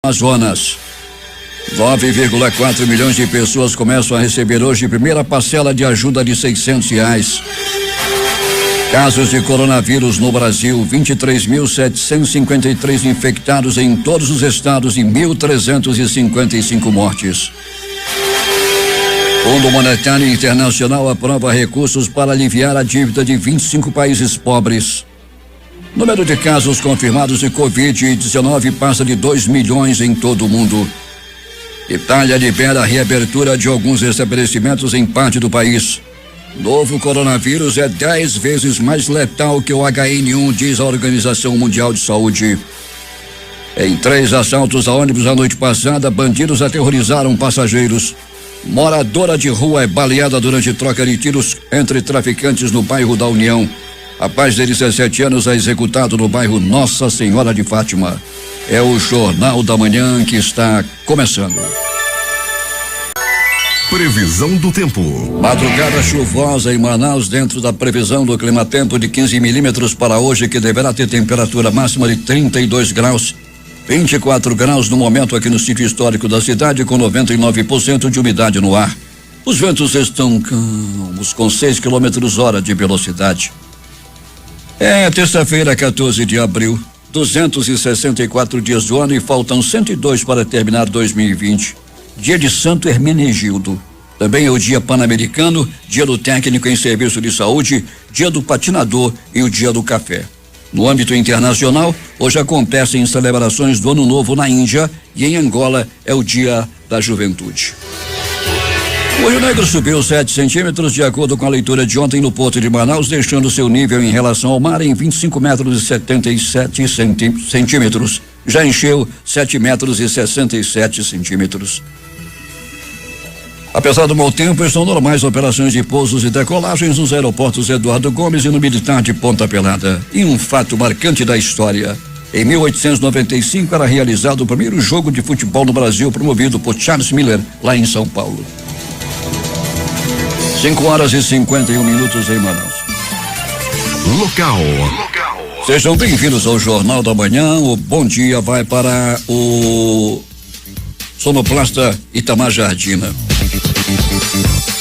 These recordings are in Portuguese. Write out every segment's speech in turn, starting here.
Amazonas. 9,4 milhões de pessoas começam a receber hoje primeira parcela de ajuda de R$600. Casos de coronavírus no Brasil, 23.753 infectados em todos os estados e 1.355 mortes. Fundo Monetário Internacional aprova recursos para aliviar a dívida de 25 países pobres. Número de casos confirmados de Covid-19 passa de 2 milhões em todo o mundo. Itália libera a reabertura de alguns estabelecimentos em parte do país. Novo coronavírus é 10 vezes mais letal que o HN1, diz a Organização Mundial de Saúde. Em 3 assaltos a ônibus na noite passada, bandidos aterrorizaram passageiros. Moradora de rua é baleada durante troca de tiros entre traficantes no bairro da União. Rapaz de 17 anos é executado no bairro Nossa Senhora de Fátima. É o Jornal da Manhã que está começando. Previsão do tempo. Madrugada chuvosa em Manaus, dentro da previsão do clima-tempo de 15 milímetros para hoje, que deverá ter temperatura máxima de 32 graus. 24 graus no momento aqui no sítio histórico da cidade, com 99% de umidade no ar. Os ventos estão calmos, com 6 km/h de velocidade. É terça-feira, 14 de abril, 264 dias do ano e faltam 102 para terminar 2020. Dia de Santo Hermenegildo. Também é o dia pan-americano, dia do técnico em serviço de saúde, dia do patinador e o dia do café. No âmbito internacional, hoje acontecem celebrações do Ano Novo na Índia e em Angola é o dia da juventude. O Rio Negro subiu 7 centímetros de acordo com a leitura de ontem no Porto de Manaus, deixando seu nível em relação ao mar em 25 metros e 77 centímetros. Já encheu 7 metros e 67 centímetros. Apesar do mau tempo, estão normais operações de pousos e decolagens nos aeroportos Eduardo Gomes e no Militar de Ponta Pelada. E um fato marcante da história. Em 1895 era realizado o primeiro jogo de futebol no Brasil, promovido por Charles Miller, lá em São Paulo. 5h51 em Manaus. Local. Sejam bem-vindos ao Jornal da Manhã. O bom dia vai para o sonoplasta Itamar Jardina.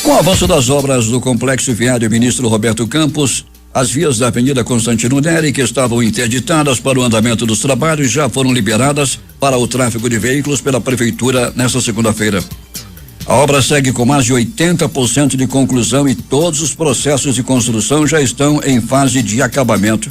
Com o avanço das obras do complexo viário Ministro Roberto Campos, as vias da Avenida Constantino Neri, que estavam interditadas para o andamento dos trabalhos, já foram liberadas para o tráfego de veículos pela Prefeitura nesta segunda-feira. A obra segue com mais de 80% de conclusão e todos os processos de construção já estão em fase de acabamento.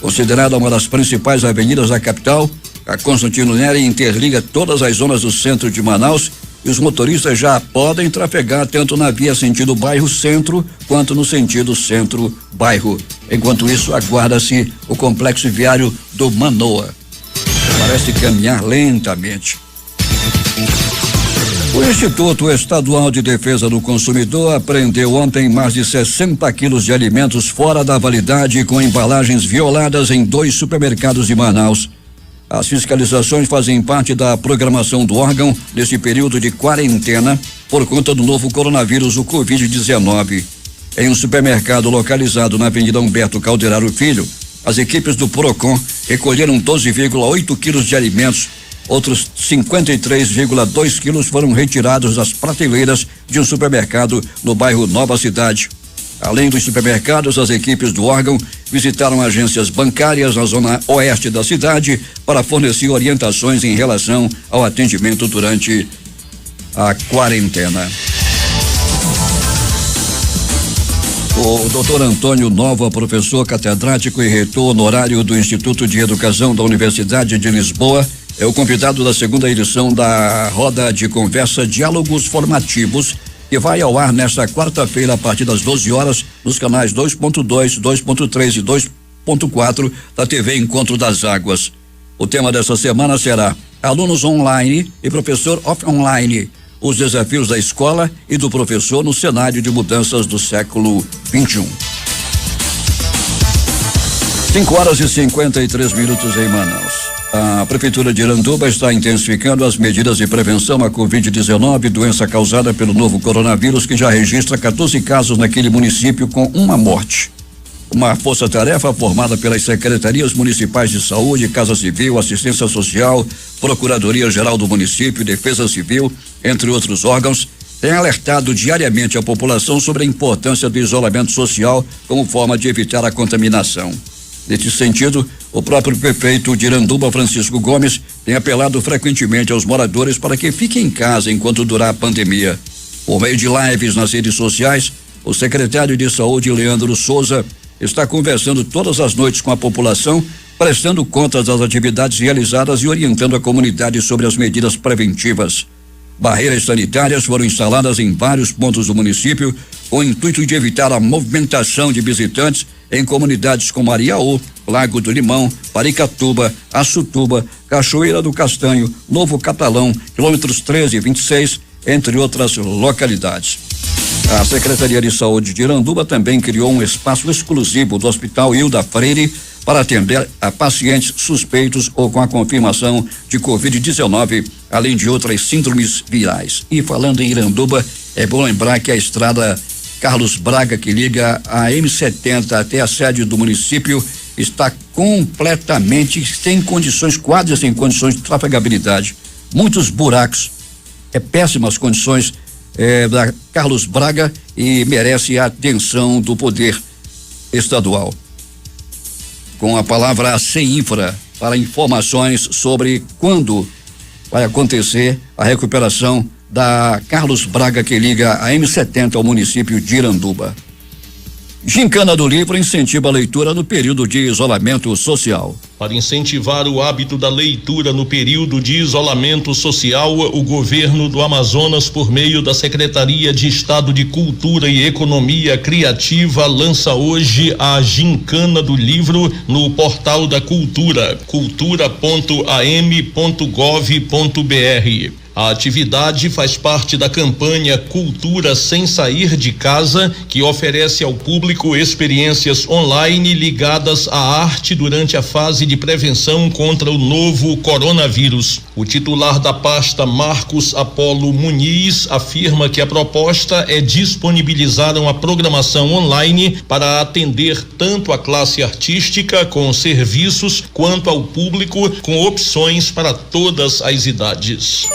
Considerada uma das principais avenidas da capital, a Constantino Neri interliga todas as zonas do centro de Manaus e os motoristas já podem trafegar tanto na via sentido bairro-centro quanto no sentido centro-bairro. Enquanto isso, aguarda-se o complexo viário do Manoa. Parece caminhar lentamente. O Instituto Estadual de Defesa do Consumidor apreendeu ontem mais de 60 quilos de alimentos fora da validade com embalagens violadas em 2 supermercados de Manaus. As fiscalizações fazem parte da programação do órgão nesse período de quarentena por conta do novo coronavírus, o Covid-19. Em um supermercado localizado na Avenida Humberto Calderaro Filho, as equipes do Procon recolheram 12,8 quilos de alimentos. Outros 53,2 quilos foram retirados das prateleiras de um supermercado no bairro Nova Cidade. Além dos supermercados, as equipes do órgão visitaram agências bancárias na zona oeste da cidade para fornecer orientações em relação ao atendimento durante a quarentena. O Dr. Antônio Nova, professor catedrático e reitor honorário do Instituto de Educação da Universidade de Lisboa, é o convidado da segunda edição da roda de conversa Diálogos Formativos, que vai ao ar nesta quarta-feira a partir das 12 horas nos canais 2.2, 2.3 e 2.4 da TV Encontro das Águas. O tema dessa semana será Alunos Online e Professor Off-Online, os desafios da escola e do professor no cenário de mudanças do século XXI. 5h53 em Manaus. A Prefeitura de Iranduba está intensificando as medidas de prevenção à Covid-19, doença causada pelo novo coronavírus, que já registra 14 casos naquele município com uma morte. Uma força-tarefa formada pelas secretarias municipais de saúde, Casa Civil, Assistência Social, Procuradoria-Geral do Município, Defesa Civil, entre outros órgãos, tem alertado diariamente a população sobre a importância do isolamento social como forma de evitar a contaminação. Nesse sentido, o próprio prefeito de Iranduba, Francisco Gomes, tem apelado frequentemente aos moradores para que fiquem em casa enquanto durar a pandemia. Por meio de lives nas redes sociais, o secretário de Saúde, Leandro Souza, está conversando todas as noites com a população, prestando contas das atividades realizadas e orientando a comunidade sobre as medidas preventivas. Barreiras sanitárias foram instaladas em vários pontos do município com o intuito de evitar a movimentação de visitantes em comunidades como Ariaú, Lago do Limão, Paricatuba, Açutuba, Cachoeira do Castanho, Novo Catalão, quilômetros 13 e 26, entre outras localidades. A Secretaria de Saúde de Iranduba também criou um espaço exclusivo do Hospital Hilda Freire para atender a pacientes suspeitos ou com a confirmação de Covid-19, além de outras síndromes virais. E falando em Iranduba, é bom lembrar que a estrada Carlos Braga, que liga a M70 até a sede do município, está completamente sem condições, quase sem condições de trafegabilidade. Muitos buracos, péssimas condições da Carlos Braga e merece a atenção do poder estadual. Com a palavra a CEINFRA para informações sobre quando vai acontecer a recuperação da Carlos Braga, que liga a M70 ao município de Iranduba. Gincana do Livro incentiva a leitura no período de isolamento social. Para incentivar o hábito da leitura no período de isolamento social, o governo do Amazonas, por meio da Secretaria de Estado de Cultura e Economia Criativa, lança hoje a Gincana do Livro no portal da Cultura, cultura.am.gov.br. A atividade faz parte da campanha Cultura Sem Sair de Casa, que oferece ao público experiências online ligadas à arte durante a fase de prevenção contra o novo coronavírus. O titular da pasta, Marcos Apolo Muniz, afirma que a proposta é disponibilizar uma programação online para atender tanto a classe artística com serviços quanto ao público com opções para todas as idades.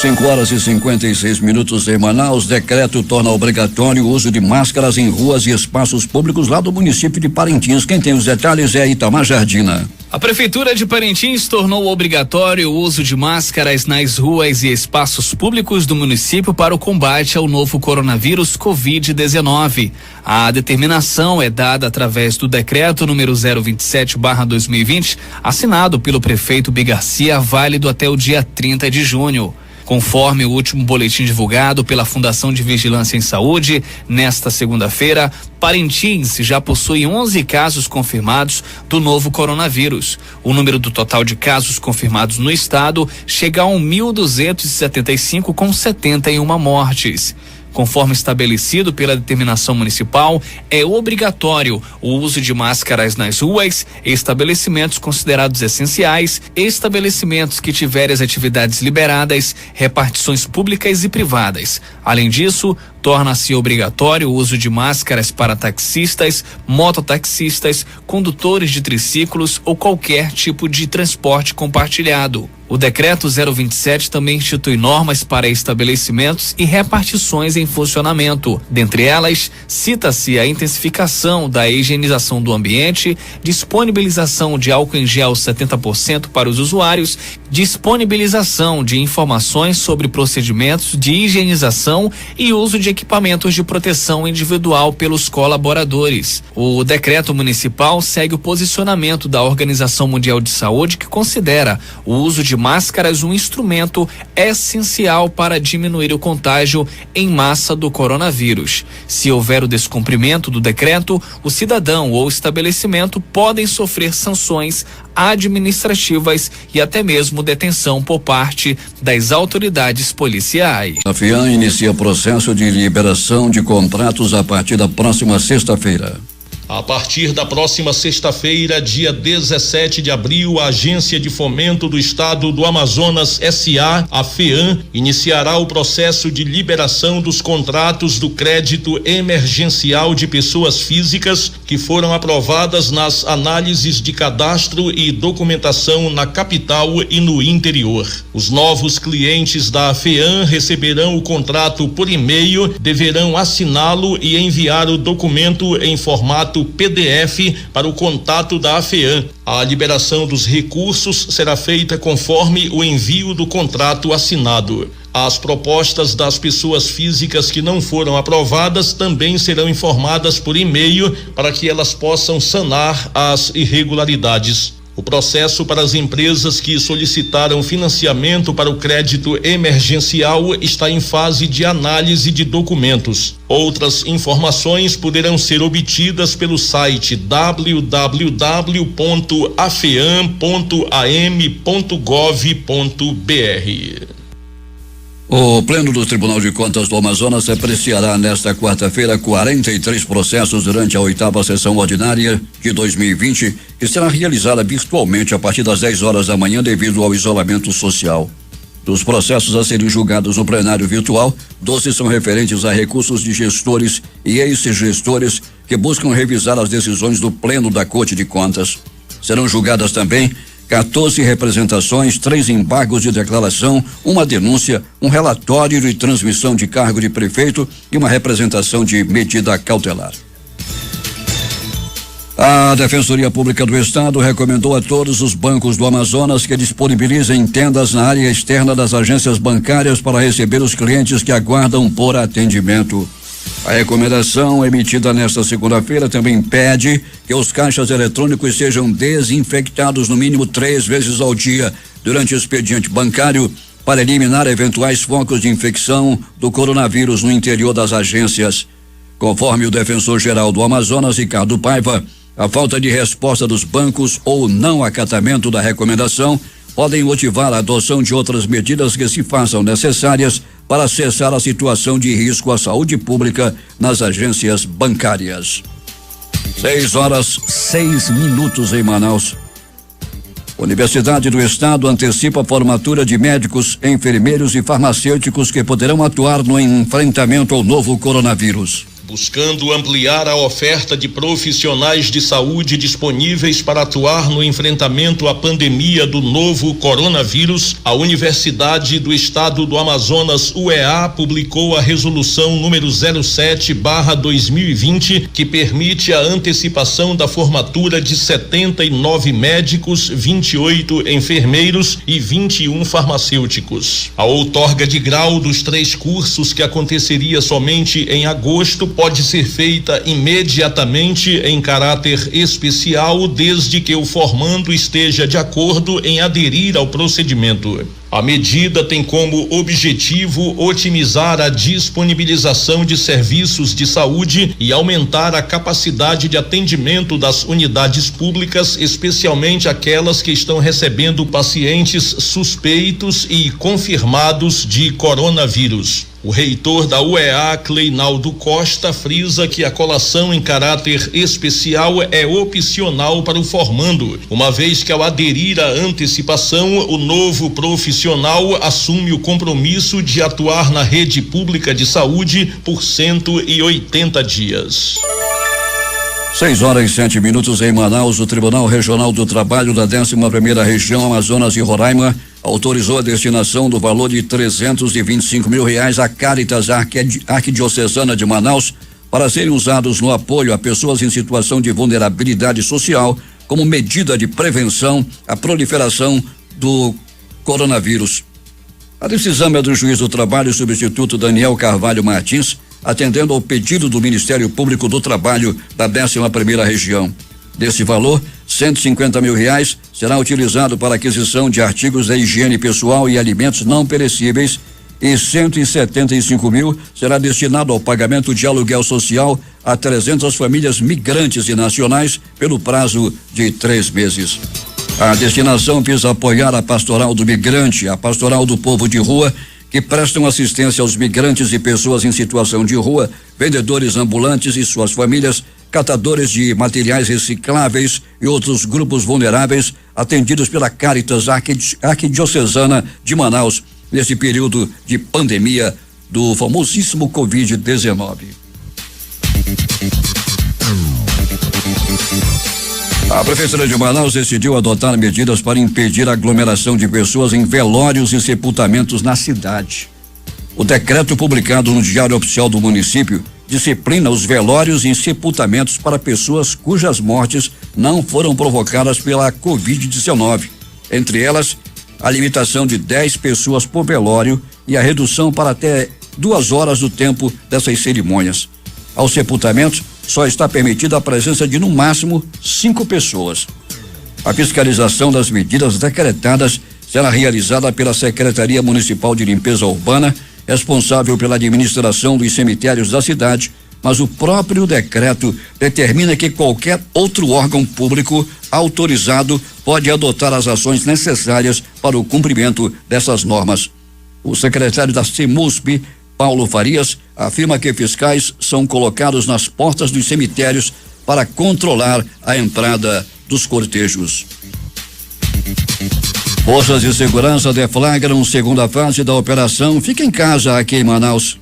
5:56 em Manaus. Decreto torna obrigatório o uso de máscaras em ruas e espaços públicos lá do município de Parintins. Quem tem os detalhes é Itamar Jardina. A Prefeitura de Parintins tornou obrigatório o uso de máscaras nas ruas e espaços públicos do município para o combate ao novo coronavírus Covid-19. A determinação é dada através do decreto número 027/2020, assinado pelo prefeito Bigarcia, válido até o dia 30 de junho. Conforme o último boletim divulgado pela Fundação de Vigilância em Saúde, nesta segunda-feira, Parintins já possui 11 casos confirmados do novo coronavírus. O número do total de casos confirmados no estado chega a 1.275, com 71 mortes. Conforme estabelecido pela determinação municipal, é obrigatório o uso de máscaras nas ruas, estabelecimentos considerados essenciais, estabelecimentos que tiverem as atividades liberadas, repartições públicas e privadas. Além disso, torna-se obrigatório o uso de máscaras para taxistas, mototaxistas, condutores de triciclos ou qualquer tipo de transporte compartilhado. O decreto 027 também institui normas para estabelecimentos e repartições em funcionamento. Dentre elas, cita-se a intensificação da higienização do ambiente, disponibilização de álcool em gel 70% para os usuários, disponibilização de informações sobre procedimentos de higienização e uso de equipamentos de proteção individual pelos colaboradores. O decreto municipal segue o posicionamento da Organização Mundial de Saúde, que considera o uso de máscaras um instrumento essencial para diminuir o contágio em massa do coronavírus. Se houver o descumprimento do decreto, o cidadão ou estabelecimento podem sofrer sanções administrativas e até mesmo detenção por parte das autoridades policiais. A FIAM inicia processo de liberação de contratos a partir da próxima sexta-feira. A partir da próxima sexta-feira, dia 17 de abril, a Agência de Fomento do Estado do Amazonas S.A., a FEAM, iniciará o processo de liberação dos contratos do crédito emergencial de pessoas físicas que foram aprovadas nas análises de cadastro e documentação na capital e no interior. Os novos clientes da FEAM receberão o contrato por e-mail, deverão assiná-lo e enviar o documento em formato PDF para o contato da FEAM. A liberação dos recursos será feita conforme o envio do contrato assinado. As propostas das pessoas físicas que não foram aprovadas também serão informadas por e-mail para que elas possam sanar as irregularidades. O processo para as empresas que solicitaram financiamento para o crédito emergencial está em fase de análise de documentos. Outras informações poderão ser obtidas pelo site www.afeam.am.gov.br. O Pleno do Tribunal de Contas do Amazonas apreciará nesta quarta-feira 43 processos durante a 8ª sessão ordinária de 2020, que será realizada virtualmente a partir das 10 horas da manhã devido ao isolamento social. Dos processos a serem julgados no plenário virtual, 12 são referentes a recursos de gestores e ex-gestores que buscam revisar as decisões do Pleno da Corte de Contas. Serão julgadas também 14 representações, 3 embargos de declaração, uma denúncia, um relatório de transmissão de cargo de prefeito e uma representação de medida cautelar. A Defensoria Pública do Estado recomendou a todos os bancos do Amazonas que disponibilizem tendas na área externa das agências bancárias para receber os clientes que aguardam por atendimento. A recomendação emitida nesta segunda-feira também pede que os caixas eletrônicos sejam desinfectados no mínimo 3 vezes ao dia durante o expediente bancário para eliminar eventuais focos de infecção do coronavírus no interior das agências. Conforme o defensor-geral do Amazonas, Ricardo Paiva, a falta de resposta dos bancos ou não acatamento da recomendação podem motivar a adoção de outras medidas que se façam necessárias para cessar a situação de risco à saúde pública nas agências bancárias. 6:06 em Manaus. Universidade do Estado antecipa a formatura de médicos, enfermeiros e farmacêuticos que poderão atuar no enfrentamento ao novo coronavírus. Buscando ampliar a oferta de profissionais de saúde disponíveis para atuar no enfrentamento à pandemia do novo coronavírus, a Universidade do Estado do Amazonas, UEA, publicou a resolução número 07/2020, que permite a antecipação da formatura de 79 médicos, 28 enfermeiros e 21 farmacêuticos. A outorga de grau dos 3 cursos, que aconteceria somente em agosto, pode ser feita imediatamente em caráter especial, desde que o formando esteja de acordo em aderir ao procedimento. A medida tem como objetivo otimizar a disponibilização de serviços de saúde e aumentar a capacidade de atendimento das unidades públicas, especialmente aquelas que estão recebendo pacientes suspeitos e confirmados de coronavírus. O reitor da UEA, Cleinaldo Costa, frisa que a colação em caráter especial é opcional para o formando, uma vez que ao aderir à antecipação, o novo profissional assume o compromisso de atuar na rede pública de saúde por 180 dias. 6:07 em Manaus. O Tribunal Regional do Trabalho da 11ª Região Amazonas e Roraima autorizou a destinação do valor de R$325 mil à Caritas Arquidiocesana de Manaus para serem usados no apoio a pessoas em situação de vulnerabilidade social como medida de prevenção à proliferação do coronavírus. A decisão é do juiz do trabalho substituto Daniel Carvalho Martins, atendendo ao pedido do Ministério Público do Trabalho da 11ª Região. Desse valor, R$150 mil será utilizado para aquisição de artigos da higiene pessoal e alimentos não perecíveis e R$175 mil será destinado ao pagamento de aluguel social a 300 famílias migrantes e nacionais pelo prazo de 3 meses. A destinação visa apoiar a Pastoral do Migrante, a Pastoral do Povo de Rua, que prestam assistência aos migrantes e pessoas em situação de rua, vendedores ambulantes e suas famílias catadores de materiais recicláveis e outros grupos vulneráveis atendidos pela Caritas Arquidiocesana de Manaus nesse período de pandemia do famosíssimo Covid-19. A Prefeitura de Manaus decidiu adotar medidas para impedir a aglomeração de pessoas em velórios e sepultamentos na cidade. O decreto publicado no Diário Oficial do município disciplina os velórios e sepultamentos para pessoas cujas mortes não foram provocadas pela Covid-19. Entre elas, a limitação de 10 pessoas por velório e a redução para até 2 horas do tempo dessas cerimônias. Aos sepultamentos, só está permitida a presença de, no máximo, 5 pessoas. A fiscalização das medidas decretadas será realizada pela Secretaria Municipal de Limpeza Urbana, responsável pela administração dos cemitérios da cidade, mas o próprio decreto determina que qualquer outro órgão público autorizado pode adotar as ações necessárias para o cumprimento dessas normas. O secretário da CEMUSP, Paulo Farias, afirma que fiscais são colocados nas portas dos cemitérios para controlar a entrada dos cortejos. Forças de segurança deflagram segunda fase da operação Fica em Casa aqui em Manaus.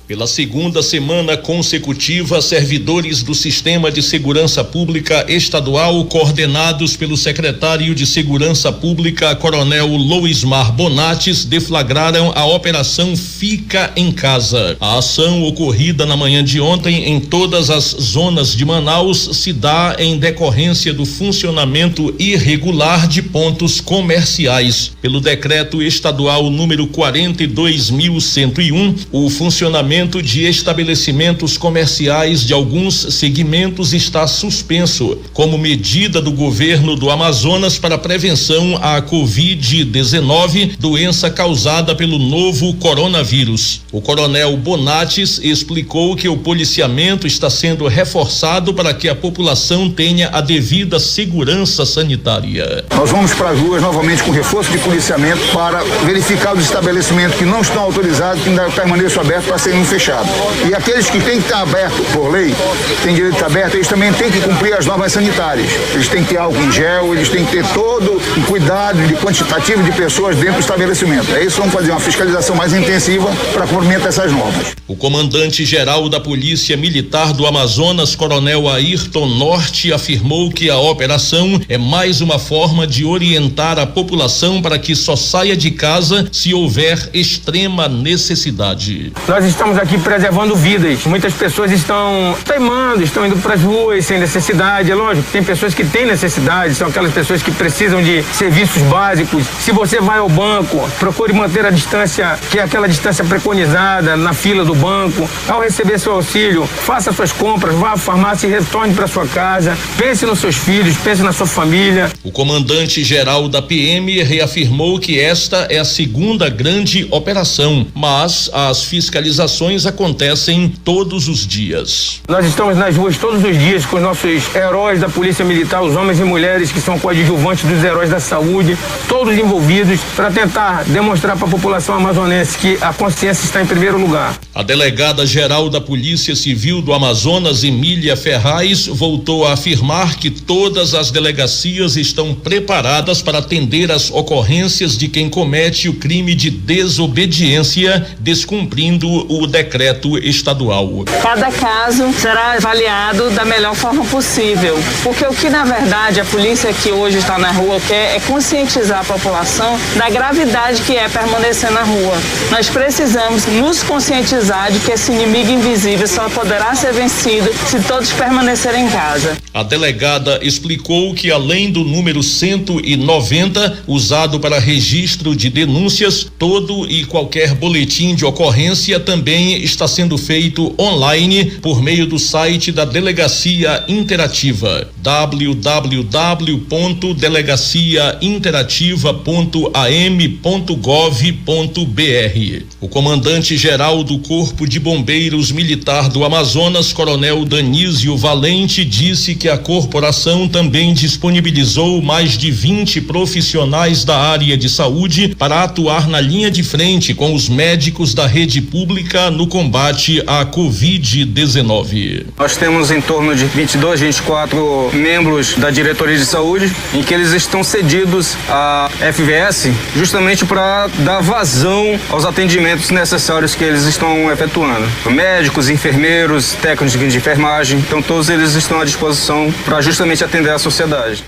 Pela segunda semana consecutiva, servidores do Sistema de Segurança Pública Estadual, coordenados pelo secretário de Segurança Pública, Coronel Loismar Bonates, deflagraram a Operação Fica em Casa. A ação, ocorrida na manhã de ontem em todas as zonas de Manaus, se dá em decorrência do funcionamento irregular de pontos comerciais. Pelo decreto estadual número 42.101, o funcionamento de estabelecimentos comerciais de alguns segmentos está suspenso, como medida do governo do Amazonas para prevenção à Covid-19, doença causada pelo novo coronavírus. O coronel Bonates explicou que o policiamento está sendo reforçado para que a população tenha a devida segurança sanitária. Nós vamos para as ruas novamente com reforço de policiamento para verificar os estabelecimentos que não estão autorizados, que ainda permaneçam abertos para serem fechados. E aqueles que têm que estar abertos por lei, têm direito de estar aberto, eles também têm que cumprir as normas sanitárias. Eles têm que ter álcool em gel, eles têm que ter todo o cuidado de quantitativo de pessoas dentro do estabelecimento. É isso, vamos fazer uma fiscalização mais intensiva para cumprimento dessas normas. O comandante-geral da Polícia Militar do Amazonas, Coronel Ayrton Norte, afirmou que a operação é mais uma forma de orientar a população para que só saia de casa se houver extrema necessidade. Nós estamos aqui preservando vidas. Muitas pessoas estão teimando, estão indo para as ruas sem necessidade. É lógico, tem pessoas que têm necessidade, são aquelas pessoas que precisam de serviços básicos. Se você vai ao banco, procure manter a distância, que é aquela distância preconizada na fila do banco. Ao receber seu auxílio, faça suas compras, vá à farmácia e retorne para sua casa. Pense nos seus filhos, pense na sua família. O comandante-geral da PM reafirmou que esta é a segunda grande operação, mas as fiscalizações acontecem todos os dias. Nós estamos nas ruas todos os dias com os nossos heróis da Polícia Militar, os homens e mulheres que são coadjuvantes dos heróis da saúde, todos envolvidos para tentar demonstrar para a população amazonense que a consciência está em primeiro lugar. A delegada-geral da Polícia Civil do Amazonas, Emília Ferraz, voltou a afirmar que todas as delegacias estão preparadas para atender as ocorrências de quem comete o crime de desobediência, descumprindo o decreto estadual. Cada caso será avaliado da melhor forma possível, porque o que na verdade a polícia que hoje está na rua quer é conscientizar a população da gravidade que é permanecer na rua. Nós precisamos nos conscientizar de que esse inimigo invisível só poderá ser vencido se todos permanecerem em casa. A delegada explicou que além do número 190 usado para registro de denúncias, todo e qualquer boletim de ocorrência também está sendo feito online por meio do site da Delegacia Interativa, www.delegaciainterativa.am.gov.br. O comandante-geral do Corpo de Bombeiros Militar do Amazonas, Coronel Danísio Valente, disse que a corporação também disponibilizou mais de 20 profissionais da área de saúde para atuar na linha de frente com os médicos da rede pública Câmara no combate à Covid-19. Nós temos em torno de 22, 24 membros da diretoria de saúde, em que eles estão cedidos à FVS justamente para dar vazão aos atendimentos necessários que eles estão efetuando. Médicos, enfermeiros, técnicos de enfermagem, então todos eles estão à disposição para justamente atender a sociedade.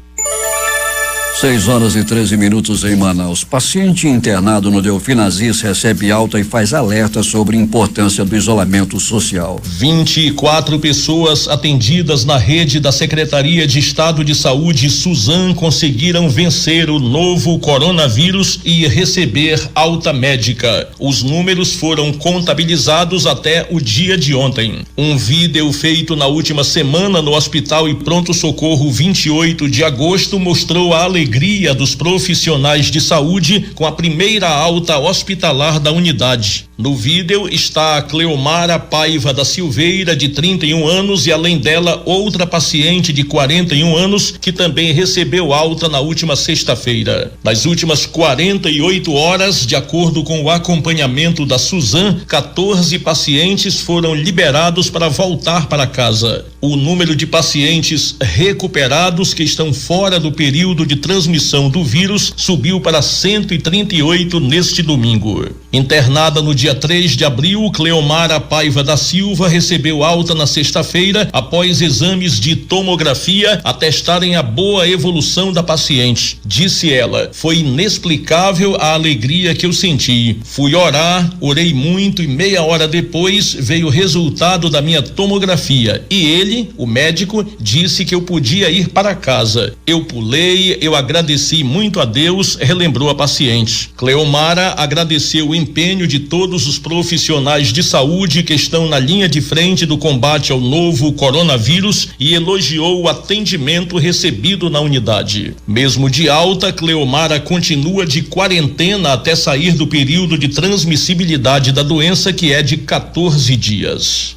6h13 em Manaus. Paciente internado no Delfim Aziz recebe alta e faz alerta sobre a importância do isolamento social. 24 pessoas atendidas na rede da Secretaria de Estado de Saúde, Suzan, conseguiram vencer o novo coronavírus e receber alta médica. Os números foram contabilizados até o dia de ontem. Um vídeo feito na última semana no Hospital e Pronto Socorro 28 de agosto mostrou a alegria dos profissionais de saúde com a primeira alta hospitalar da unidade. No vídeo está a Cleomara Paiva da Silveira, de 31 anos, e além dela outra paciente de 41 anos que também recebeu alta na última sexta-feira. Nas últimas 48 horas, de acordo com o acompanhamento da Suzan, 14 pacientes foram liberados para voltar para casa. O número de pacientes recuperados que estão fora do período de transmissão do vírus subiu para 138 neste domingo. Internada no dia 3 de abril, Cleomara Paiva da Silva recebeu alta na sexta-feira após exames de tomografia atestarem a boa evolução da paciente. Disse ela: foi inexplicável a alegria que eu senti. Fui orar, orei muito e meia hora depois veio o resultado da minha tomografia e ele, o médico, disse que eu podia ir para casa. Eu pulei, eu agradeci muito a Deus, relembrou a paciente. Cleomara agradeceu o empenho de todos os profissionais de saúde que estão na linha de frente do combate ao novo coronavírus e elogiou o atendimento recebido na unidade. Mesmo de alta, Cleomara continua de quarentena até sair do período de transmissibilidade da doença, que é de 14 dias.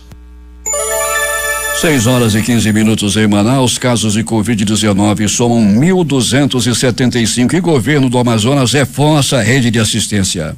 6h15 em Manaus. Casos de Covid-19 somam 1.275 e governo do Amazonas reforça a rede de assistência.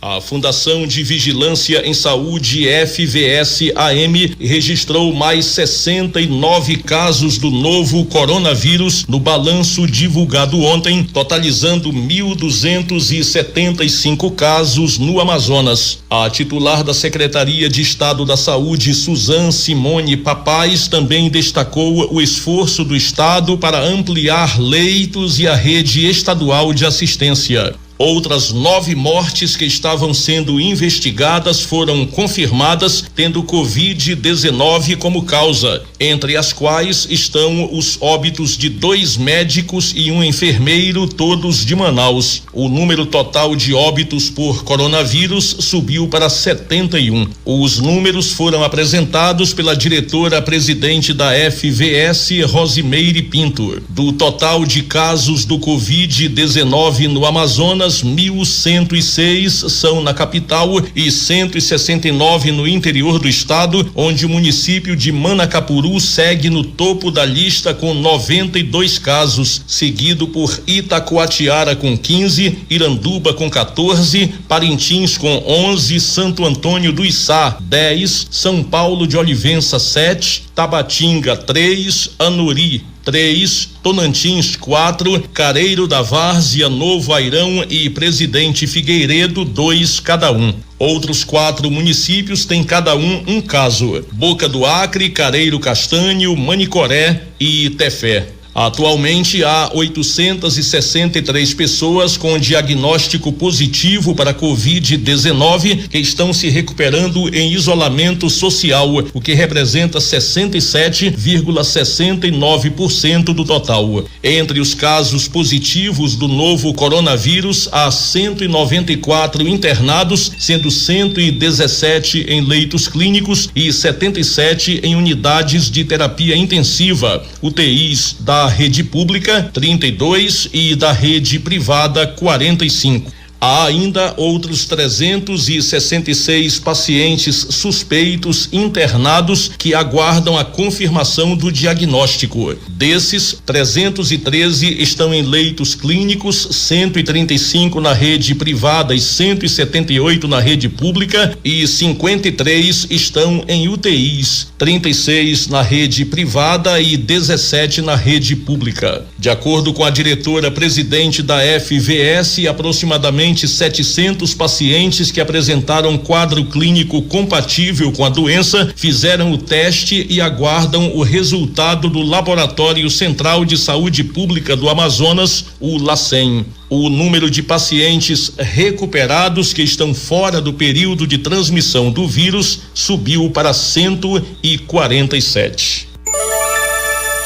A Fundação de Vigilância em Saúde, FVS-AM, registrou mais 69 casos do novo coronavírus no balanço divulgado ontem, totalizando 1.275 casos no Amazonas. A titular da Secretaria de Estado da Saúde, Suzan Simone Papais, também destacou o esforço do Estado para ampliar leitos e a rede estadual de assistência. Outras 9 mortes que estavam sendo investigadas foram confirmadas, tendo Covid-19 como causa, entre as quais estão os óbitos de 2 médicos e um enfermeiro, todos de Manaus. O número total de óbitos por coronavírus subiu para 71. Os números foram apresentados pela diretora-presidente da FVS, Rosimeire Pinto. Do total de casos do Covid-19 no Amazonas, 1.106 são na capital e 169 no interior do estado, onde o município de Manacapuru segue no topo da lista com 92 casos, seguido por Itacoatiara com 15, Iranduba com 14, Parintins com 11, Santo Antônio do Içá 10, São Paulo de Olivença 7, Tabatinga 3, Anuri 3, Tonantins 4, Careiro da Várzea, Novo Airão e Presidente Figueiredo 2 cada um. Outros 4 municípios têm cada um caso: Boca do Acre, Careiro Castanho, Manicoré e Tefé. Atualmente há 863 pessoas com diagnóstico positivo para Covid-19 que estão se recuperando em isolamento social, o que representa 67,69% do total. Entre os casos positivos do novo coronavírus, há 194 internados, sendo 117 em leitos clínicos e 77 em unidades de terapia intensiva, UTIs da rede pública 32 e da rede privada 45. Há ainda outros 366 pacientes suspeitos internados que aguardam a confirmação do diagnóstico. Desses, 313 estão em leitos clínicos, 135 na rede privada e 178 na rede pública e 53 estão em UTIs, 36 na rede privada e 17 na rede pública. De acordo com a diretora-presidente da FVS, aproximadamente 700 pacientes que apresentaram quadro clínico compatível com a doença fizeram o teste e aguardam o resultado do Laboratório Central de Saúde Pública do Amazonas, o LACEN. O número de pacientes recuperados que estão fora do período de transmissão do vírus subiu para 147.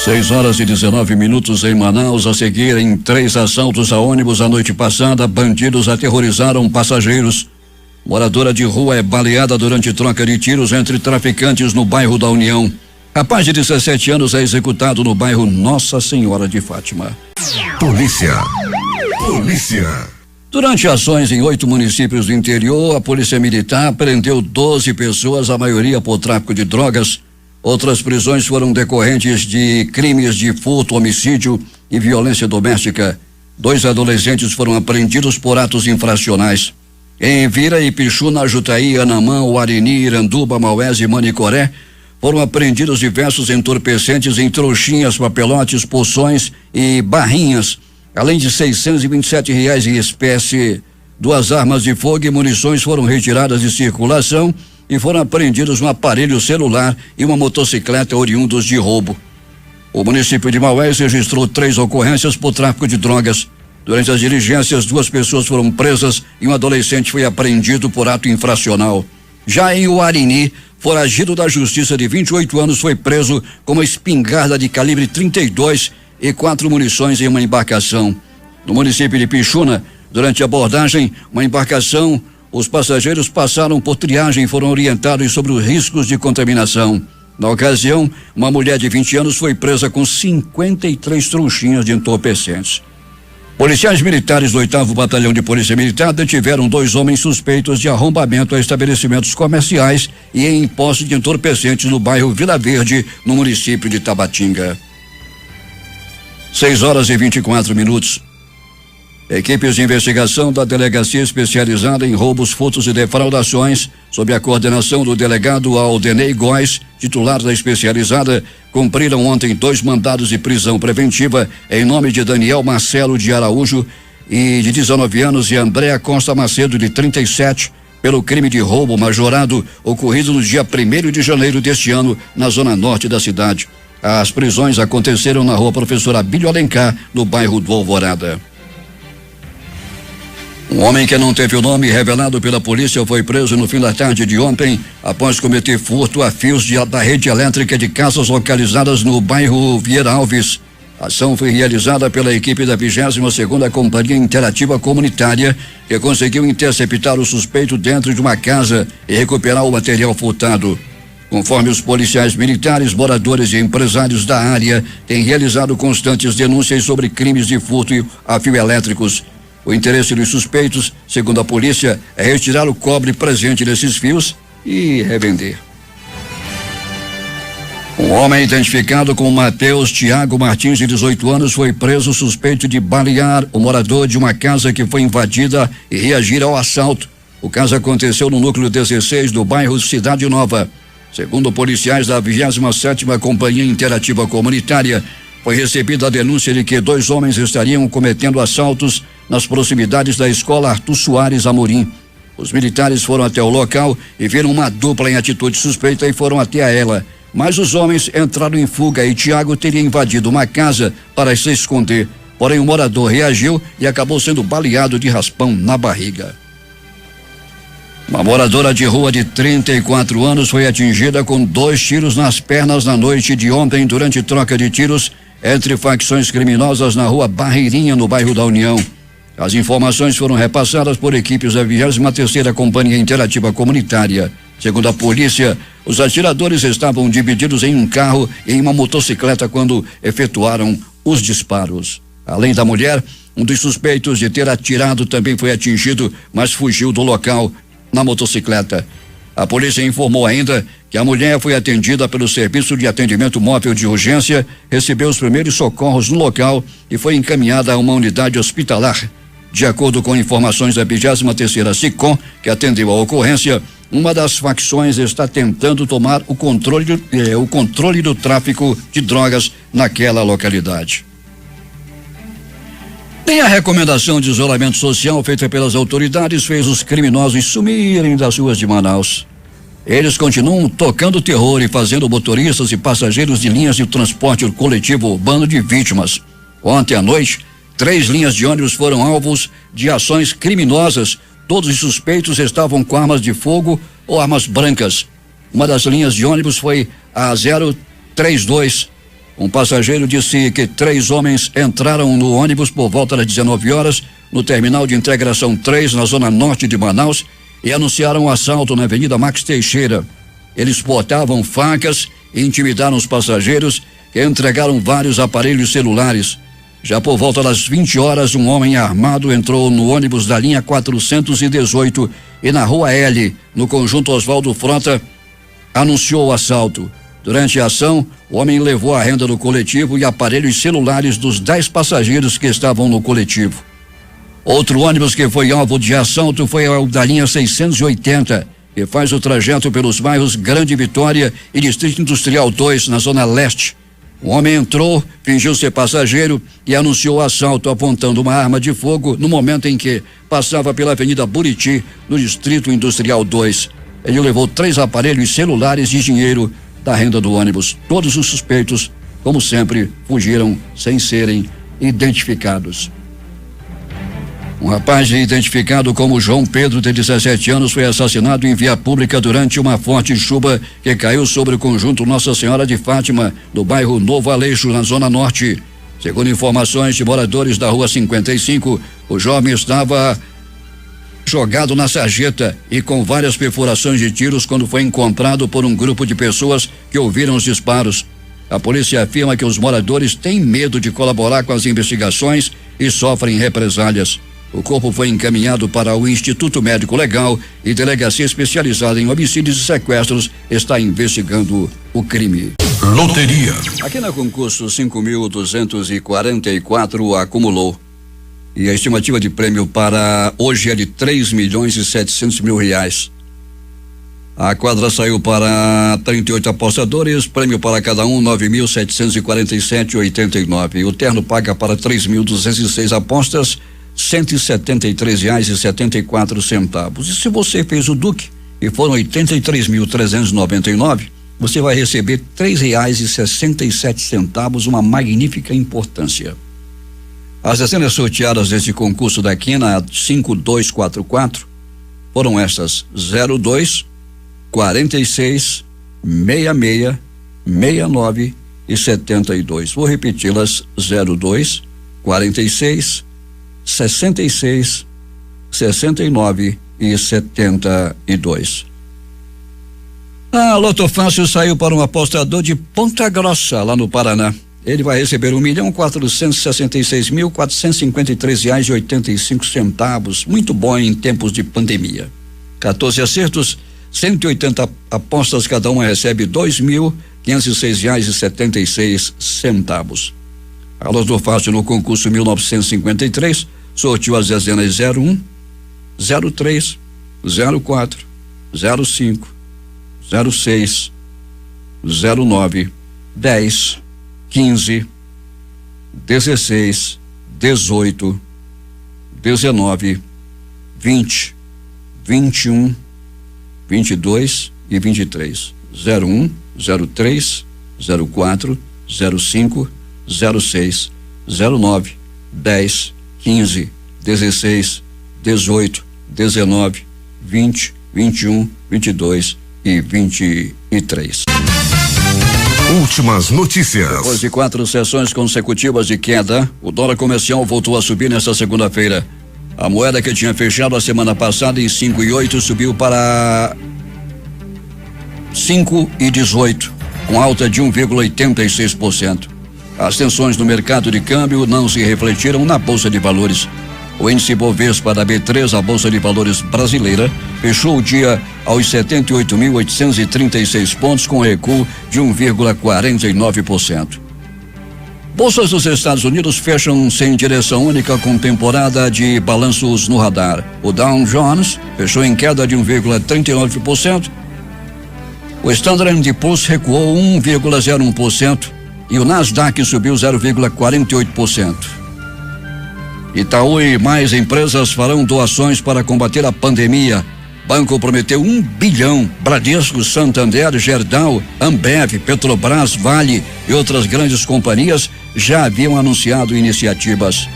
6h19 em Manaus. A seguir, em 3 assaltos a ônibus a noite passada, bandidos aterrorizaram passageiros. Moradora de rua é baleada durante troca de tiros entre traficantes no bairro da União. Rapaz de 17 anos é executado no bairro Nossa Senhora de Fátima. Polícia. Durante ações em 8 municípios do interior, a Polícia Militar prendeu 12 pessoas, a maioria por tráfico de drogas. Outras prisões foram decorrentes de crimes de furto, homicídio e violência doméstica. 2 adolescentes foram apreendidos por atos infracionais. Em Vira, Ipixuna, Jutaí, Anamã, Uarini, Iranduba, Maués e Manicoré, foram apreendidos diversos entorpecentes em trouxinhas, papelotes, poções e barrinhas, além de R$627 em espécie. 2 armas de fogo e munições foram retiradas de circulação e foram apreendidos um aparelho celular e uma motocicleta oriundos de roubo. O município de Maués registrou 3 ocorrências por tráfico de drogas. Durante as diligências, 2 pessoas foram presas e um adolescente foi apreendido por ato infracional. Já em Uarini, foragido da justiça de 28 anos foi preso com uma espingarda de calibre 32 e 4 munições em uma embarcação. No município de Pixuna, durante a abordagem, uma embarcação, os passageiros passaram por triagem e foram orientados sobre os riscos de contaminação. Na ocasião, uma mulher de 20 anos foi presa com 53 trouxinhas de entorpecentes. Policiais militares do 8º Batalhão de Polícia Militar detiveram 2 homens suspeitos de arrombamento a estabelecimentos comerciais e em posse de entorpecentes no bairro Vila Verde, no município de Tabatinga. 6h24. Equipes de investigação da Delegacia Especializada em Roubos, Furtos e Defraudações, sob a coordenação do delegado Aldenei Góes, titular da especializada, cumpriram ontem 2 mandados de prisão preventiva em nome de Daniel Marcelo de Araújo e de 19 anos e Andréa Costa Macedo de 37 pelo crime de roubo majorado ocorrido no dia 1º de janeiro deste ano na zona norte da cidade. As prisões aconteceram na rua Professor Abílio Alencar, no bairro do Alvorada. Um homem que não teve o nome revelado pela polícia foi preso no fim da tarde de ontem após cometer furto a fios da rede elétrica de casas localizadas no bairro Vieira Alves. A ação foi realizada pela equipe da 22ª Companhia Interativa Comunitária, que conseguiu interceptar o suspeito dentro de uma casa e recuperar o material furtado. Conforme os policiais militares, moradores e empresários da área têm realizado constantes denúncias sobre crimes de furto a fios elétricos. O interesse dos suspeitos, segundo a polícia, é retirar o cobre presente nesses fios e revender. Um homem identificado como Mateus Tiago Martins, de 18 anos, foi preso suspeito de balear o morador de uma casa que foi invadida e reagir ao assalto. O caso aconteceu no núcleo 16 do bairro Cidade Nova. Segundo policiais da 27ª Companhia Interativa Comunitária, foi recebida a denúncia de que 2 homens estariam cometendo assaltos nas proximidades da escola Arthur Soares Amorim. Os militares foram até o local e viram uma dupla em atitude suspeita e foram até ela. Mas os homens entraram em fuga e Tiago teria invadido uma casa para se esconder. Porém, o morador reagiu e acabou sendo baleado de raspão na barriga. Uma moradora de rua de 34 anos foi atingida com 2 tiros nas pernas na noite de ontem durante troca de tiros entre facções criminosas na rua Barreirinha, no bairro da União. As informações foram repassadas por equipes da 23ª Companhia Interativa Comunitária. Segundo a polícia, os atiradores estavam divididos em um carro e em uma motocicleta quando efetuaram os disparos. Além da mulher, Um dos suspeitos de ter atirado também foi atingido, mas fugiu do local na motocicleta. A polícia informou ainda que a mulher foi atendida pelo Serviço de Atendimento Móvel de Urgência, recebeu os primeiros socorros no local e foi encaminhada a uma unidade hospitalar. De acordo com informações da 23ª SICOM, que atendeu a ocorrência, uma das facções está tentando tomar o controle do tráfico de drogas naquela localidade. Nem a recomendação de isolamento social feita pelas autoridades fez os criminosos sumirem das ruas de Manaus. Eles continuam tocando terror e fazendo motoristas e passageiros de linhas de transporte coletivo urbano de vítimas. Ontem à noite, 3 linhas de ônibus foram alvos de ações criminosas. Todos os suspeitos estavam com armas de fogo ou armas brancas. Uma das linhas de ônibus foi a 032. Um passageiro disse que 3 homens entraram no ônibus por volta das 19 horas no terminal de integração 3, na zona norte de Manaus, e anunciaram um assalto na Avenida Max Teixeira. Eles portavam facas e intimidaram os passageiros, que entregaram vários aparelhos celulares. Já por volta das 20 horas, um homem armado entrou no ônibus da linha 418 e na Rua L, no conjunto Oswaldo Frota, anunciou o assalto. Durante a ação, o homem levou a renda do coletivo e aparelhos celulares dos 10 passageiros que estavam no coletivo. Outro ônibus que foi alvo de assalto foi o da linha 680, que faz o trajeto pelos bairros Grande Vitória e Distrito Industrial 2, na Zona Leste. O homem entrou, fingiu ser passageiro e anunciou o assalto apontando uma arma de fogo no momento em que passava pela Avenida Buriti, no Distrito Industrial 2. Ele levou 3 aparelhos celulares e dinheiro da renda do ônibus. Todos os suspeitos, como sempre, fugiram sem serem identificados. Um rapaz identificado como João Pedro, de 17 anos, foi assassinado em via pública durante uma forte chuva que caiu sobre o conjunto Nossa Senhora de Fátima, no bairro Novo Aleixo, na Zona Norte. Segundo informações de moradores da Rua 55, o jovem estava jogado na sarjeta e com várias perfurações de tiros quando foi encontrado por um grupo de pessoas que ouviram os disparos. A polícia afirma que os moradores têm medo de colaborar com as investigações e sofrem represálias. O corpo foi encaminhado para o Instituto Médico Legal e delegacia especializada em homicídios e sequestros está investigando o crime. Loteria. Aqui na concurso 5.244 acumulou. E a estimativa de prêmio para hoje é de 3.700.000 reais. A quadra saiu para 38 apostadores, prêmio para cada um 9.747,89. O terno paga para 3.206 apostas, R$173,74. E se você fez o Duque e foram 83.399, você vai receber R$3,67, uma magnífica importância. As dezenas sorteadas deste concurso da Quina 5244 foram estas: 02, 46, 66, 69 e 72. Vou repeti-las: 02, 46, 66, 69 e 72. A Loto Fácil saiu para um apostador de Ponta Grossa, lá no Paraná. Ele vai receber R$1.466.453,85. Muito bom em tempos de pandemia. 14 acertos, 180 apostas, cada uma recebe R$2.506,76. A Loto Fácil no concurso 1953 sorteou as dezenas 01, 03, 04, 05, 06, 09, 10, 15, 16, 18, 19, 20, 21, 22 e 23. 01, 03, 04, 05, 06, 09, 10, 15, 16, 18, 19, 20, 21, 22 e 23. Últimas notícias. Depois de 4 sessões consecutivas de queda, o dólar comercial voltou a subir nesta segunda-feira. A moeda que tinha fechado a semana passada em 5,8 subiu para 5,18, com alta de 1,86%. As tensões no mercado de câmbio não se refletiram na Bolsa de Valores. O índice Bovespa da B3, a Bolsa de Valores brasileira, fechou o dia aos 78.836 pontos, com recuo de 1,49%. Bolsas dos Estados Unidos fecham sem direção única, com temporada de balanços no radar. O Dow Jones fechou em queda de 1,39%. O Standard & Poor's recuou 1,01% e o Nasdaq subiu 0,48%. Itaú e mais empresas farão doações para combater a pandemia. Banco prometeu 1 bilhão. Bradesco, Santander, Gerdau, Ambev, Petrobras, Vale e outras grandes companhias já haviam anunciado iniciativas.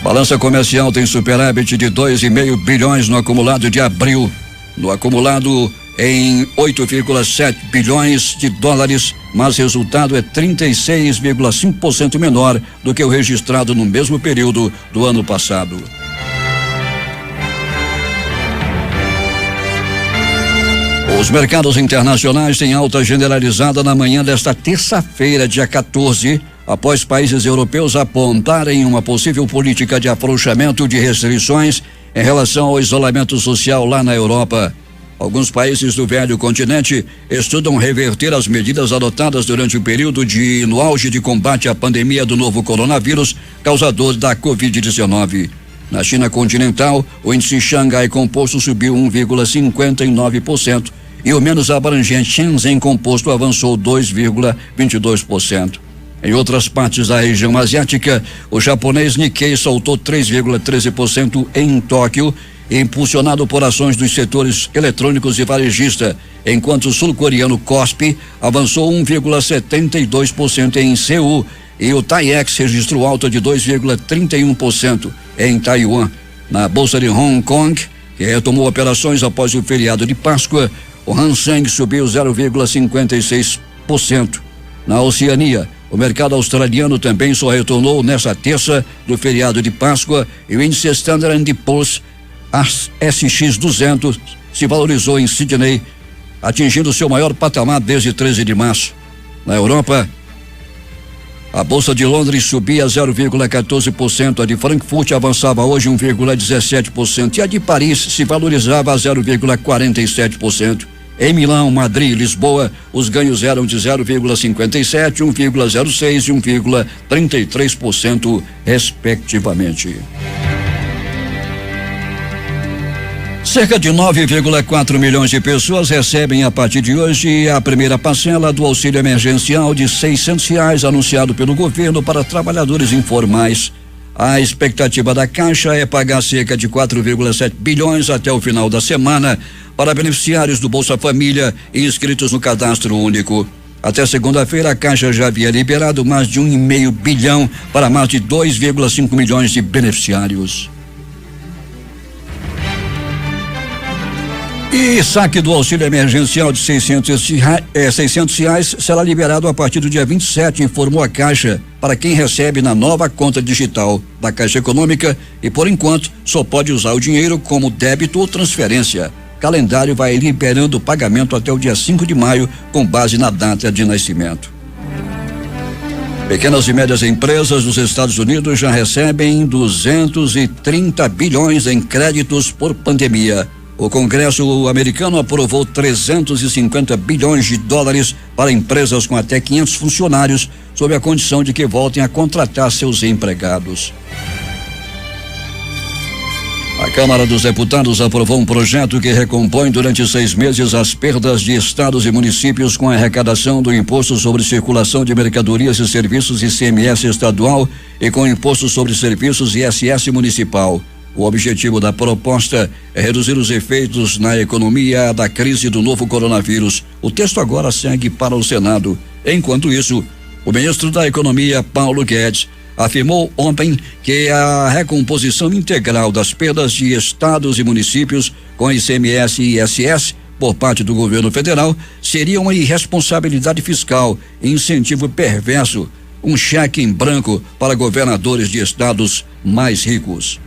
Balança comercial tem superávit de 2,5 bilhões no acumulado de abril. No acumulado em 8,7 bilhões de dólares, mas o resultado é 36,5% menor do que o registrado no mesmo período do ano passado. Os mercados internacionais têm alta generalizada na manhã desta terça-feira, dia 14, após países europeus apontarem uma possível política de afrouxamento de restrições em relação ao isolamento social lá na Europa. Alguns países do velho continente estudam reverter as medidas adotadas durante o período no auge de combate à pandemia do novo coronavírus, causador da Covid-19. Na China continental, o índice Xangai Composto subiu 1,59% e o menos abrangente Shenzhen Composto avançou 2,22%. Em outras partes da região asiática, o japonês Nikkei saltou 3,13% em Tóquio, impulsionado por ações dos setores eletrônicos e varejista, enquanto o sul-coreano KOSPI avançou 1,72% em Seul e o TAIEX registrou alta de 2,31% em Taiwan. Na Bolsa de Hong Kong, que retomou operações após o feriado de Páscoa, o Hang Seng subiu 0,56%. Na Oceania, o mercado australiano também só retornou nesta terça do feriado de Páscoa e o índice Standard & Poor's SX200 se valorizou em Sydney, atingindo seu maior patamar desde 13 de março. Na Europa, a Bolsa de Londres subia 0,14%, a de Frankfurt avançava hoje 1,17% e a de Paris se valorizava a 0,47%. Em Milão, Madrid e Lisboa, os ganhos eram de 0,57%, 1,06% e 1,33%, respectivamente. Cerca de 9,4 milhões de pessoas recebem a partir de hoje a primeira parcela do auxílio emergencial de R$600 anunciado pelo governo para trabalhadores informais. A expectativa da Caixa é pagar cerca de 4,7 bilhões até o final da semana para beneficiários do Bolsa Família inscritos no Cadastro Único. Até segunda-feira, a Caixa já havia liberado mais de 1,5 bilhão para mais de 2,5 milhões de beneficiários. E saque do auxílio emergencial de R$600 será liberado a partir do dia 27, informou a Caixa, para quem recebe na nova conta digital da Caixa Econômica e, por enquanto, só pode usar o dinheiro como débito ou transferência. O calendário vai liberando o pagamento até o dia 5 de maio, com base na data de nascimento. Pequenas e médias empresas dos Estados Unidos já recebem 230 bilhões em créditos por pandemia. O Congresso americano aprovou 350 bilhões de dólares para empresas com até 500 funcionários, sob a condição de que voltem a contratar seus empregados. A Câmara dos Deputados aprovou um projeto que recompõe durante 6 meses as perdas de estados e municípios com a arrecadação do Imposto sobre Circulação de Mercadorias e Serviços ICMS estadual e com o Imposto sobre Serviços ISS municipal. O objetivo da proposta é reduzir os efeitos na economia da crise do novo coronavírus. O texto agora segue para o Senado. Enquanto isso, o ministro da Economia, Paulo Guedes, afirmou ontem que a recomposição integral das perdas de estados e municípios com ICMS e ISS por parte do governo federal seria uma irresponsabilidade fiscal e incentivo perverso, um cheque em branco para governadores de estados mais ricos.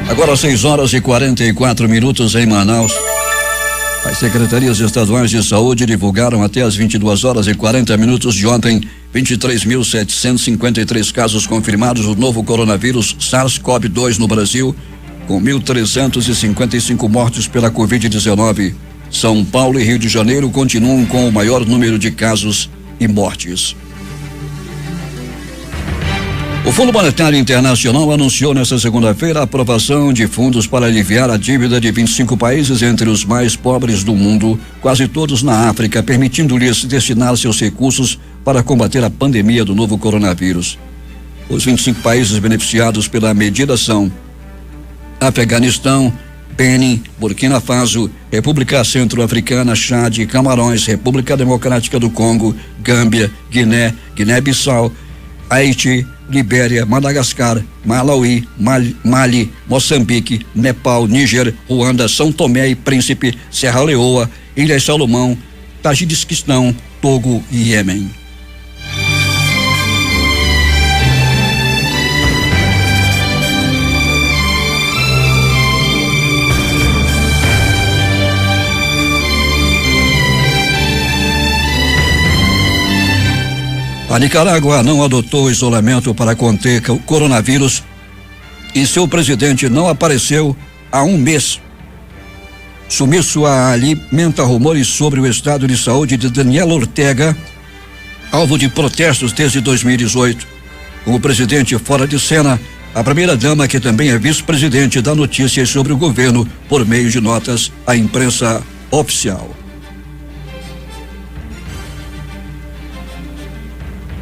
Agora 6 horas e 44 minutos em Manaus. As secretarias estaduais de saúde divulgaram até as 22h40 de ontem 23.753 casos confirmados do novo coronavírus SARS-CoV-2 no Brasil, com 1.355 mortes pela Covid-19. São Paulo e Rio de Janeiro continuam com o maior número de casos e mortes. O Fundo Monetário Internacional anunciou nesta segunda-feira a aprovação de fundos para aliviar a dívida de 25 países entre os mais pobres do mundo, quase todos na África, permitindo-lhes destinar seus recursos para combater a pandemia do novo coronavírus. Os 25 países beneficiados pela medida são Afeganistão, Benin, Burkina Faso, República Centro-Africana, Chad, Camarões, República Democrática do Congo, Gâmbia, Guiné, Guiné-Bissau, Haiti, Libéria, Madagascar, Malawi, Mali, Moçambique, Nepal, Níger, Ruanda, São Tomé e Príncipe, Serra Leoa, Ilhas Salomão, Tajiquistão, Togo e Iêmen. A Nicarágua não adotou isolamento para conter o coronavírus e seu presidente não apareceu há um mês. Sumiço alimenta rumores sobre o estado de saúde de Daniel Ortega, alvo de protestos desde 2018. Com o presidente fora de cena, a primeira-dama, que também é vice-presidente, dá notícias sobre o governo por meio de notas à imprensa oficial.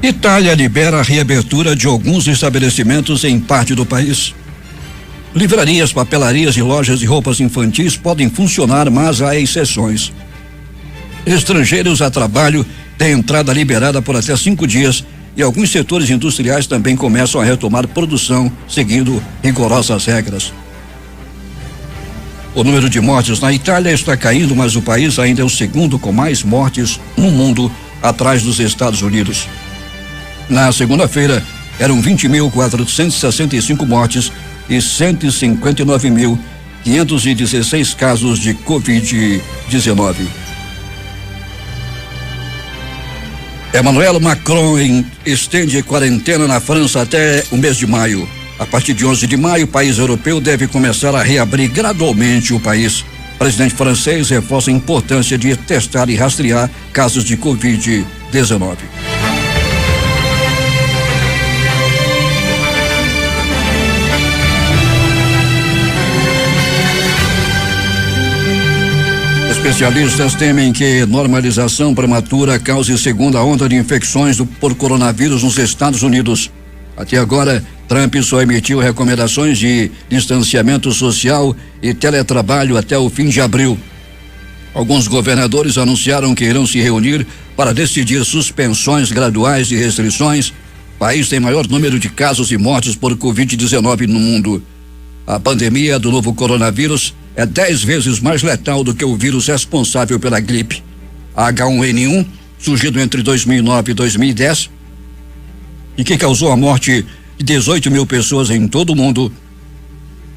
Itália libera a reabertura de alguns estabelecimentos em parte do país. Livrarias, papelarias e lojas de roupas infantis podem funcionar, mas há exceções. Estrangeiros a trabalho têm entrada liberada por até 5 dias e alguns setores industriais também começam a retomar produção, seguindo rigorosas regras. O número de mortes na Itália está caindo, mas o país ainda é o segundo com mais mortes no mundo, atrás dos Estados Unidos. Na segunda-feira, eram 20.465 mortes e 159.516 casos de Covid-19. Emmanuel Macron estende quarentena na França até o mês de maio. A partir de 11 de maio, o país europeu deve começar a reabrir gradualmente o país. O presidente francês reforça a importância de testar e rastrear casos de Covid-19. Especialistas temem que normalização prematura cause segunda onda de infecções por coronavírus nos Estados Unidos. Até agora, Trump só emitiu recomendações de distanciamento social e teletrabalho até o fim de abril. Alguns governadores anunciaram que irão se reunir para decidir suspensões graduais de restrições. O país tem maior número de casos e mortes por Covid-19 no mundo. A pandemia do novo coronavírus é 10 vezes mais letal do que o vírus responsável pela gripe. A H1N1, surgido entre 2009 e 2010, e que causou a morte de 18 mil pessoas em todo o mundo,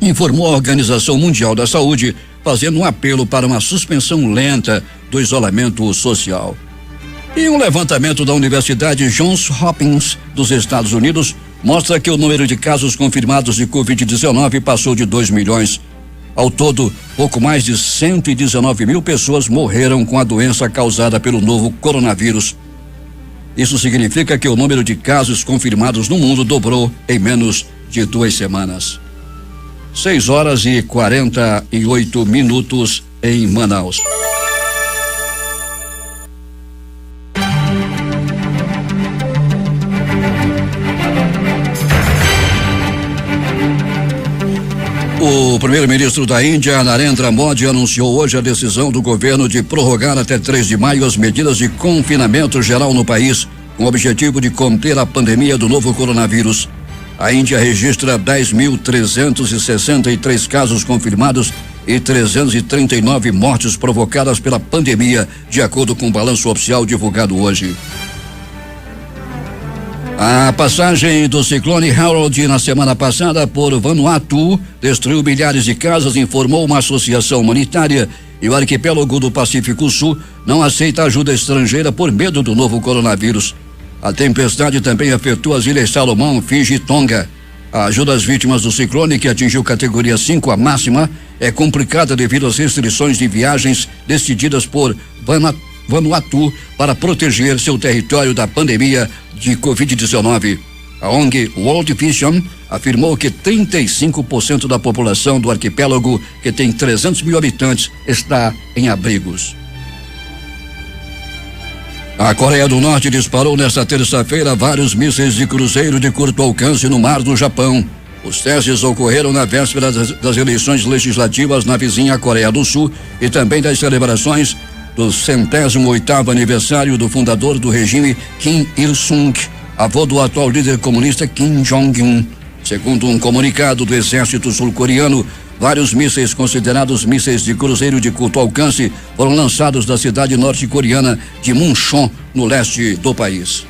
informou a Organização Mundial da Saúde, fazendo um apelo para uma suspensão lenta do isolamento social. E um levantamento da Universidade Johns Hopkins dos Estados Unidos mostra que o número de casos confirmados de Covid-19 passou de 2 milhões. Ao todo, pouco mais de 119 mil pessoas morreram com a doença causada pelo novo coronavírus. Isso significa que o número de casos confirmados no mundo dobrou em menos de 2 semanas. 6h48 em Manaus. O primeiro-ministro da Índia, Narendra Modi, anunciou hoje a decisão do governo de prorrogar até 3 de maio as medidas de confinamento geral no país, com o objetivo de conter a pandemia do novo coronavírus. A Índia registra 10.363 casos confirmados e 339 mortes provocadas pela pandemia, de acordo com o balanço oficial divulgado hoje. A passagem do ciclone Harold na semana passada por Vanuatu destruiu milhares de casas, informou uma associação humanitária, e o arquipélago do Pacífico Sul não aceita ajuda estrangeira por medo do novo coronavírus. A tempestade também afetou as ilhas Salomão, Fiji e Tonga. A ajuda às vítimas do ciclone, que atingiu categoria 5, a máxima, é complicada devido às restrições de viagens decididas por Vanuatu para proteger seu território da pandemia de Covid-19. A ONG World Vision afirmou que 35% da população do arquipélago, que tem 300 mil habitantes, está em abrigos. A Coreia do Norte disparou nesta terça-feira vários mísseis de cruzeiro de curto alcance no mar do Japão. Os testes ocorreram na véspera das eleições legislativas na vizinha Coreia do Sul e também das celebrações do 108º aniversário do fundador do regime, Kim Il-sung, avô do atual líder comunista Kim Jong-un. Segundo um comunicado do exército sul-coreano, vários mísseis considerados mísseis de cruzeiro de curto alcance foram lançados da cidade norte-coreana de Muncheon, no leste do país.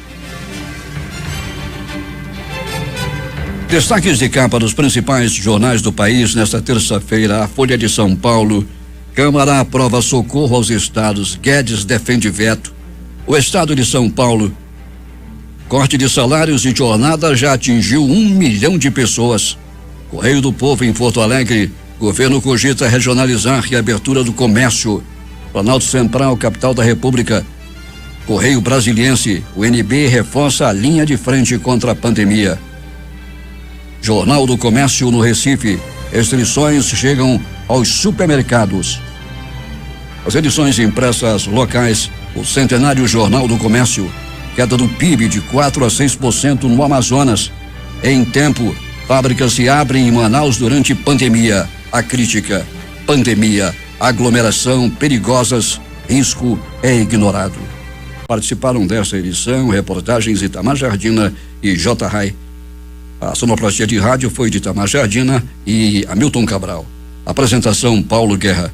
Destaques de capa dos principais jornais do país nesta terça-feira: a Folha de São Paulo. Câmara aprova socorro aos estados. Guedes defende veto. O estado de São Paulo. Corte de salários e jornada já atingiu 1 milhão de pessoas. Correio do Povo em Porto Alegre. Governo cogita regionalizar reabertura do comércio. Planalto Central, capital da República. Correio Brasiliense. O NB reforça a linha de frente contra a pandemia. Jornal do Comércio no Recife. Restrições chegam aos supermercados. As edições impressas locais. O Centenário Jornal do Comércio. Queda do PIB de 4 a 6% no Amazonas. Em tempo, fábricas se abrem em Manaus durante pandemia. A crítica: pandemia, aglomeração perigosas, risco é ignorado. Participaram desta edição reportagens Itamar Jardina e J. Rai. A sonoplastia de rádio foi de Itamar Jardina e Hamilton Cabral. Apresentação: Paulo Guerra.